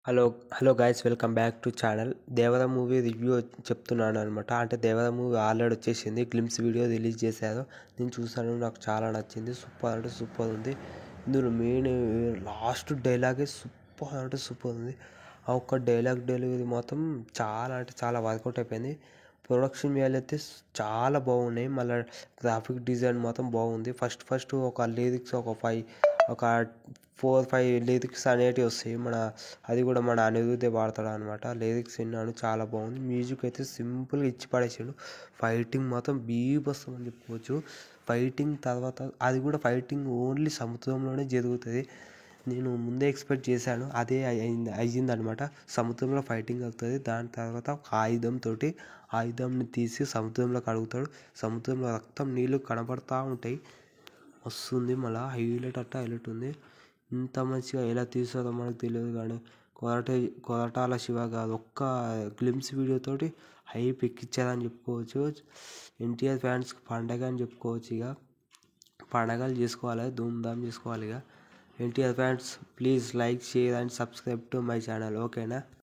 Hello hello guys, welcome back to channel. Devara movie review చెప్తున్నాను అనమాట. అంటే దేవర movie already వచ్చేసింది, గ్లిమ్స్ వీడియో రిలీజ్ చేశారు. నేను చూసాను, నాకు చాలా నచ్చింది. సూపర్ అంటే సూపర్ ఉంది. ఇందులో మెయిన్ లాస్ట్ డైలాగే సూపర్ అంటే సూపర్ ఉంది. ఆ ఒక్క డైలాగ్ డెలివరీ మాత్రం చాలా అంటే చాలా వర్కౌట్ అయిపోయింది. ప్రొడక్షన్ వాల్యూ అయితే చాలా బాగున్నాయి. మళ్ళీ గ్రాఫిక్ డిజైన్ మాత్రం బాగుంది. ఫస్ట్ ఒక లిరిక్స్ ఒక 4-5 లిరిక్స్ అనేటివి వస్తాయి. అది కూడా మన అనిరుద్ధే పాడతాడు అనమాట. లిరిక్స్ విన్నాను, చాలా బాగుంది. మ్యూజిక్ అయితే సింపుల్గా ఇచ్చి పడేసాడు. ఫైటింగ్ మాత్రం బీభత్సం అని చెప్పుకోవచ్చు. ఫైటింగ్ తర్వాత అది కూడా ఫైటింగ్ ఓన్లీ సముద్రంలోనే జరుగుతుంది. నేను ముందే ఎక్స్పెక్ట్ చేశాను, అదే అయ్యిందనమాట. సముద్రంలో ఫైటింగ్ అవుతుంది. దాని తర్వాత ఒక ఆయుధంని తీసి సముద్రంలో కడుగుతాడు. సముద్రంలో రక్తం నీళ్ళు కనబడతా ఉంటాయి. వస్తుంది మళ్ళీ హైలైట్ ఉంది. ఇంత మంచిగా ఎలా తీస్తారో మనకు తెలియదు, కానీ కొరటాల శివ గారు ఒక్క గ్లిమ్స్ వీడియోతోటి హైప్ ఎక్కించారని చెప్పుకోవచ్చు. ఎన్టీఆర్ ఫ్యాన్స్కి పండగ అని చెప్పుకోవచ్చు. ఇక పండగలు చేసుకోవాలి, ధూమ్ధామ్ చేసుకోవాలి. ఇక NTR fans, please like, share and subscribe to my channel. ఓకేనా?